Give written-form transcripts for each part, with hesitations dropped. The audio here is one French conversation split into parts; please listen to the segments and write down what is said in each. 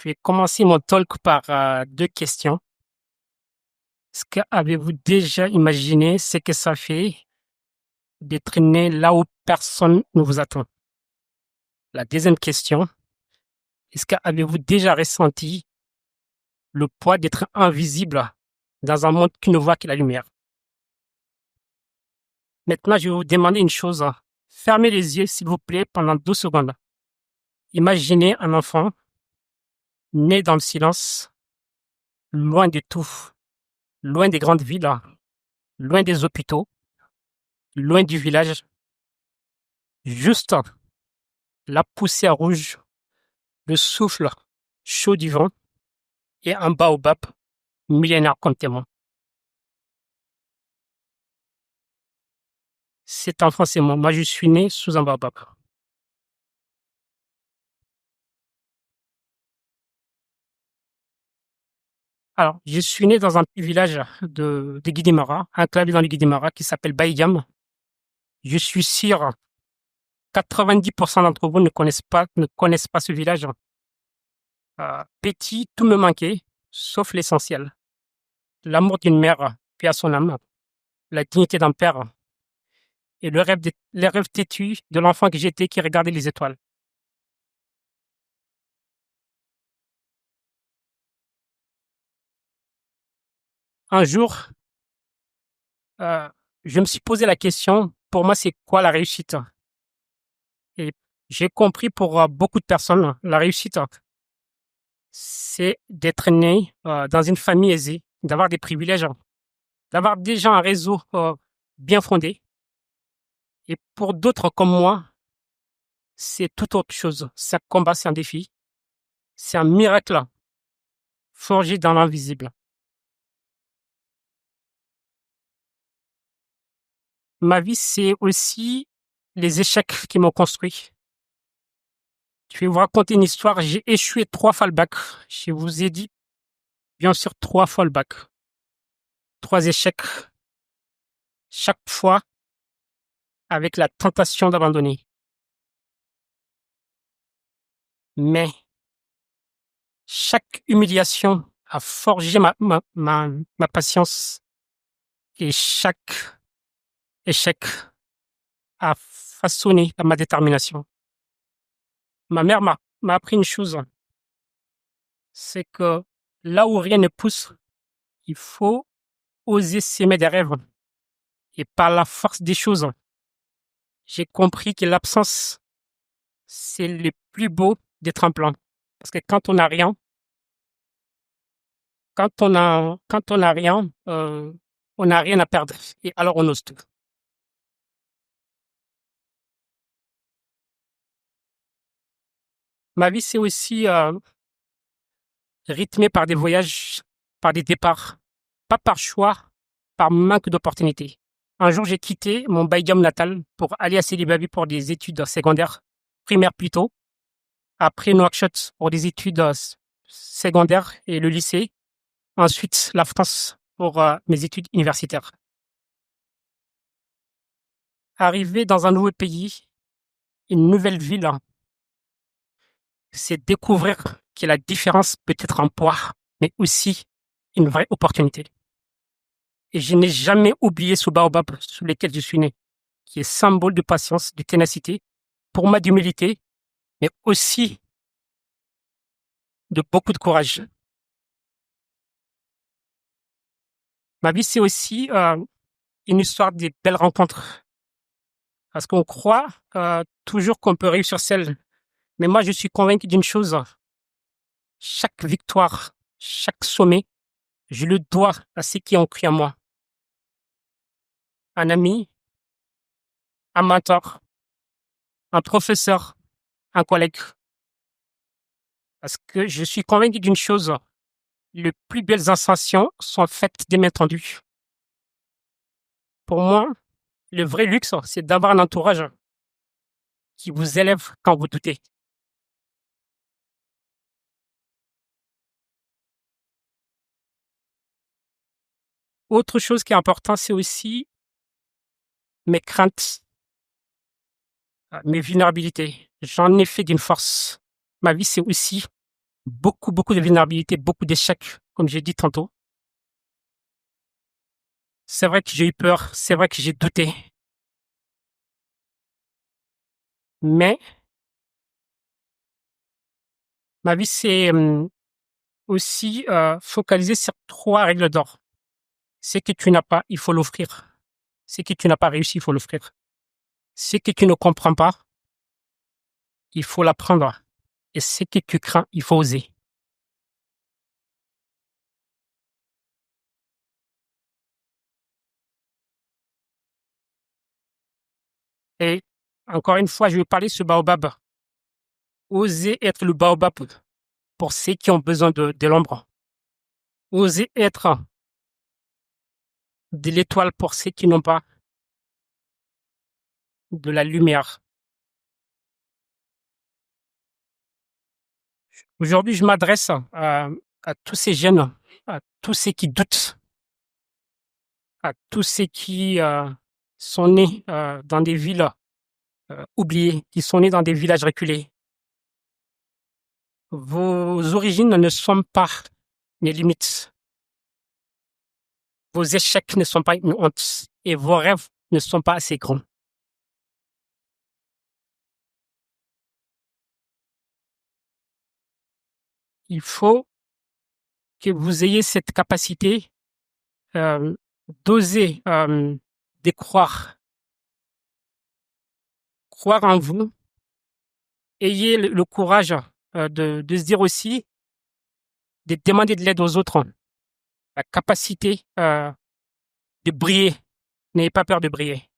Je vais commencer mon talk par deux questions. Est-ce que avez-vous déjà imaginé ce que ça fait d'être né là où personne ne vous attend? La deuxième question, est-ce que avez-vous déjà ressenti le poids d'être invisible dans un monde qui ne voit que la lumière? Maintenant, je vais vous demander une chose. Fermez les yeux, s'il vous plaît, pendant 12 secondes. Imaginez un enfant né dans le silence, loin de tout, loin des grandes villes, loin des hôpitaux, loin du village, juste la poussière rouge, le souffle chaud du vent et un baobab millénaire comme témoin. Cet enfant, c'est moi. Moi, je suis né sous un baobab. Alors, je suis né dans un petit village de Guidimara, un club dans le Guidimara qui s'appelle Baïgam. Je suis sûr, 90% d'entre vous ne connaissent pas ce village. Petit, tout me manquait, sauf l'essentiel. L'amour d'une mère, puis à son âme, la dignité d'un père, et les rêves têtus de l'enfant que j'étais qui regardait les étoiles. Un jour, euh, je me suis posé la question, pour moi, c'est quoi la réussite? Et j'ai compris pour beaucoup de personnes, la réussite, c'est d'être né dans une famille aisée, d'avoir des privilèges, d'avoir déjà un réseau bien fondé. Et pour d'autres comme moi, c'est tout autre chose. C'est un combat, c'est un défi, c'est un miracle forgé dans l'invisible. Ma vie, c'est aussi les échecs qui m'ont construit. Je vais vous raconter une histoire. J'ai échoué 3 fois le bac. Je vous ai dit, bien sûr, 3 fois le bac. 3 échecs. Chaque fois avec la tentation d'abandonner. Mais chaque humiliation a forgé ma patience et chaque échec a façonné ma détermination. Ma mère m'a appris une chose, c'est que là où rien ne pousse, il faut oser s'aimer des rêves. Et par la force des choses, j'ai compris que l'absence, c'est le plus beau des tremplins. Parce que quand on n'a rien, quand on a rien, on n'a rien à perdre. Et alors on ose tout. Ma vie, c'est aussi rythmé par des voyages, par des départs, pas par choix, par manque d'opportunités. Un jour, j'ai quitté mon Baïgam natal pour aller à Sidi Babi pour des études secondaires, primaires plutôt. Après Nouakchott pour des études secondaires et le lycée. Ensuite, la France pour mes études universitaires. Arriver dans un nouveau pays, une nouvelle ville, c'est découvrir que la différence peut être un poids, mais aussi une vraie opportunité. Et je n'ai jamais oublié ce baobab sous lequel je suis né, qui est symbole de patience, de ténacité, pour moi d'humilité, mais aussi de beaucoup de courage. Ma vie, c'est aussi une histoire de belles rencontres. Parce qu'on croit toujours qu'on peut réussir seul. Mais moi, je suis convaincu d'une chose. Chaque victoire, chaque sommet, je le dois à ceux qui ont cru en moi. Un ami, un mentor, un professeur, un collègue. Parce que je suis convaincu d'une chose. Les plus belles ascensions sont faites des mains tendues. Pour moi, le vrai luxe, c'est d'avoir un entourage qui vous élève quand vous doutez. Autre chose qui est importante, c'est aussi mes craintes, mes vulnérabilités. J'en ai fait d'une force. Ma vie, c'est aussi beaucoup de vulnérabilité, beaucoup d'échecs, comme j'ai dit tantôt. C'est vrai que j'ai eu peur, c'est vrai que j'ai douté. Mais ma vie s'est aussi focalisée sur 3 règles d'or. Ce que tu n'as pas, il faut l'offrir. Ce que tu n'as pas réussi, il faut l'offrir. Ce que tu ne comprends pas, il faut l'apprendre. Et ce que tu crains, il faut oser. Et encore une fois, je vais parler de ce baobab. Oser être le baobab pour ceux qui ont besoin de l'ombre. Oser être de l'étoile pour ceux qui n'ont pas de la lumière. Aujourd'hui, je m'adresse à tous ces jeunes, à tous ceux qui doutent, à tous ceux qui sont nés dans des villes oubliées, qui sont nés dans des villages reculés. Vos origines ne sont pas les limites. Vos échecs ne sont pas une honte et vos rêves ne sont pas assez grands. Il faut que vous ayez cette capacité euh, d'oser croire en vous. Ayez le courage de se dire aussi, de demander de l'aide aux autres. La capacité de briller. N'ayez pas peur de briller.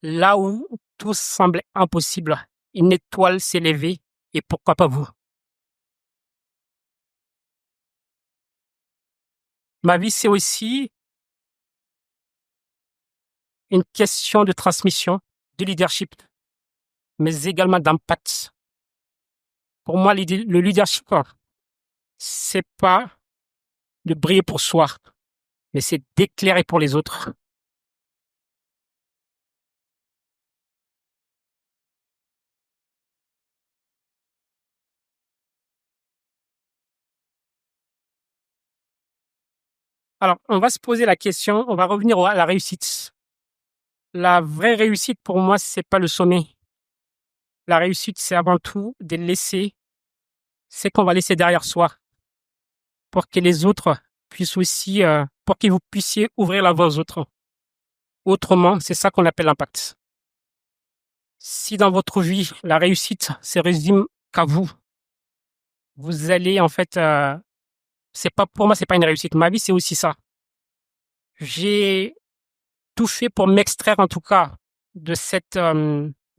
Là où tout semble impossible, une étoile s'est levée et pourquoi pas vous. Ma vie, c'est aussi une question de transmission, de leadership, mais également d'impact. Pour moi, le leadership, c'est pas de briller pour soi, mais c'est d'éclairer pour les autres. Alors, on va se poser la question, on va revenir à la réussite. La vraie réussite, pour moi, c'est pas le sommet. La réussite, c'est avant tout de laisser ce qu'on va laisser derrière soi pour que les autres puissent aussi, pour que vous puissiez ouvrir la voie aux autres. Autrement, c'est ça qu'on appelle l'impact. Si dans votre vie, la réussite se résume qu'à vous, vous allez en fait, c'est pas pour moi, c'est pas une réussite. Ma vie, c'est aussi ça. J'ai tout fait pour m'extraire en tout cas de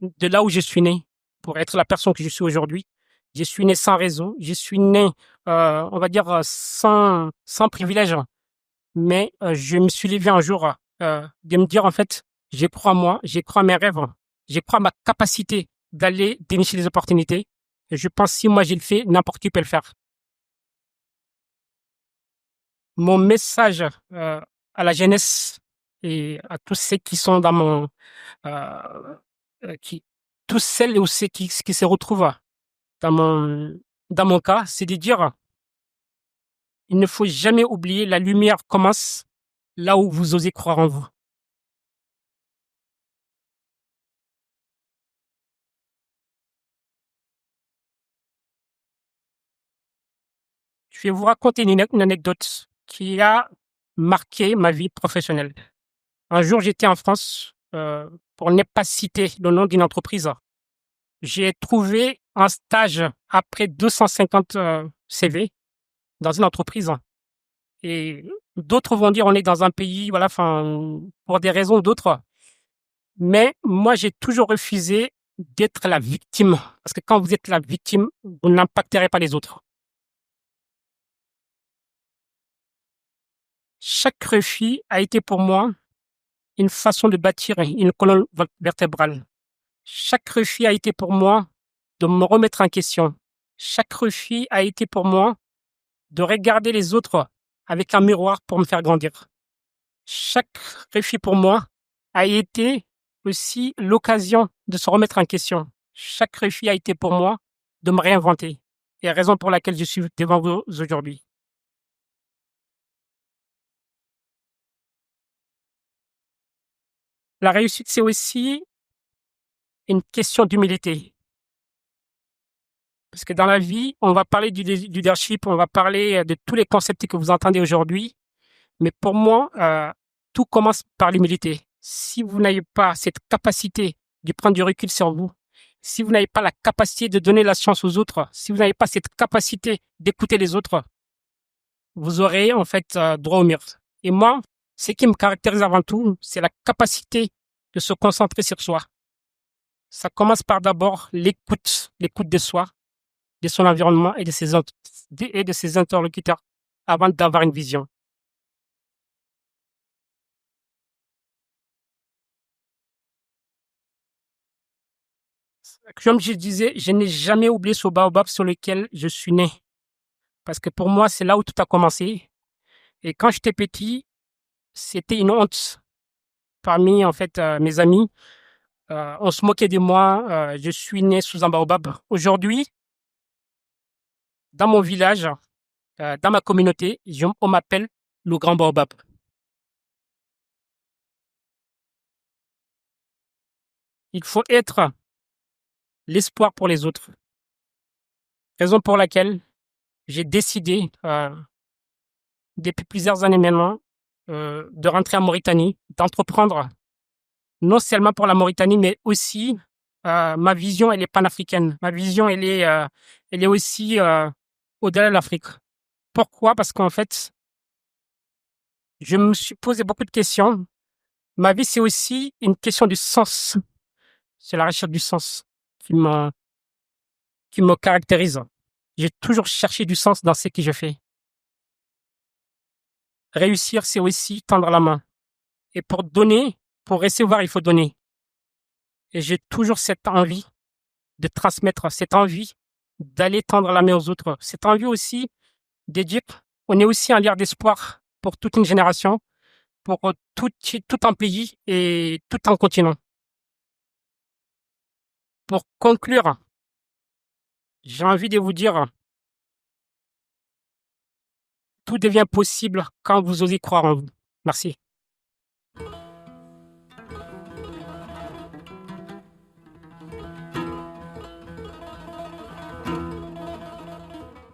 de là où je suis né, pour être la personne que je suis aujourd'hui. Je suis né sans réseau, je suis né, on va dire, sans privilège. Mais je me suis levé un jour de me dire en fait, je crois en moi, je crois en mes rêves, je crois en ma capacité d'aller dénicher les opportunités. Et je pense si moi j'ai le fait, n'importe qui peut le faire. Mon message à la jeunesse et à tous ceux qui sont dans euh, qui, tous celles ou ceux qui se retrouvent dans dans mon cas, c'est de dire, il ne faut jamais oublier la lumière commence là où vous osez croire en vous. Je vais vous raconter une anecdote qui a marqué ma vie professionnelle. Un jour, j'étais en France, pour ne pas citer le nom d'une entreprise. J'ai trouvé un stage après 250 CV dans une entreprise. Et d'autres vont dire on est dans un pays, voilà, enfin, pour des raisons d'autres. Mais moi, j'ai toujours refusé d'être la victime. Parce que quand vous êtes la victime, vous n'impacterez pas les autres. Chaque refus a été pour moi une façon de bâtir une colonne vertébrale. Chaque refus a été pour moi de me remettre en question. Chaque refus a été pour moi de regarder les autres avec un miroir pour me faire grandir. Chaque refus pour moi a été aussi l'occasion de se remettre en question. Chaque refus a été pour moi de me réinventer. et raison pour laquelle je suis devant vous aujourd'hui. La réussite, c'est aussi une question d'humilité. Parce que dans la vie, on va parler du leadership, on va parler de tous les concepts que vous entendez aujourd'hui. Mais pour moi, tout commence par l'humilité. Si vous n'avez pas cette capacité de prendre du recul sur vous, si vous n'avez pas la capacité de donner la chance aux autres, si vous n'avez pas cette capacité d'écouter les autres, vous aurez en fait droit au mur. Et moi, ce qui me caractérise avant tout, c'est la capacité de se concentrer sur soi. Ça commence par d'abord l'écoute de soi, de son environnement et de ses interlocuteurs avant d'avoir une vision. Comme je disais, je n'ai jamais oublié ce baobab sur lequel je suis né. Parce que pour moi, c'est là où tout a commencé. Et quand j'étais petit, c'était une honte parmi en fait mes amis. On se moquait de moi. Je suis né sous un baobab. Aujourd'hui, dans mon village, dans ma communauté, on m'appelle le grand baobab. Il faut être l'espoir pour les autres. Raison pour laquelle j'ai décidé, depuis plusieurs années maintenant, de rentrer en Mauritanie, d'entreprendre non seulement pour la Mauritanie, mais aussi ma vision, elle est panafricaine. Ma vision, elle est aussi au-delà de l'Afrique. Pourquoi? Parce qu'en fait, je me suis posé beaucoup de questions. Ma vie, c'est aussi une question du sens. C'est la recherche du sens qui me, qui me caractérise. J'ai toujours cherché du sens dans ce que je fais. Réussir, c'est aussi tendre la main. Et pour donner, pour recevoir, il faut donner. Et j'ai toujours cette envie de transmettre, cette envie d'aller tendre la main aux autres, cette envie aussi de dire on est aussi un lien d'espoir pour toute une génération, pour tout un pays et tout un continent. Pour conclure, j'ai envie de vous dire, tout devient possible quand vous osez croire en vous. Merci.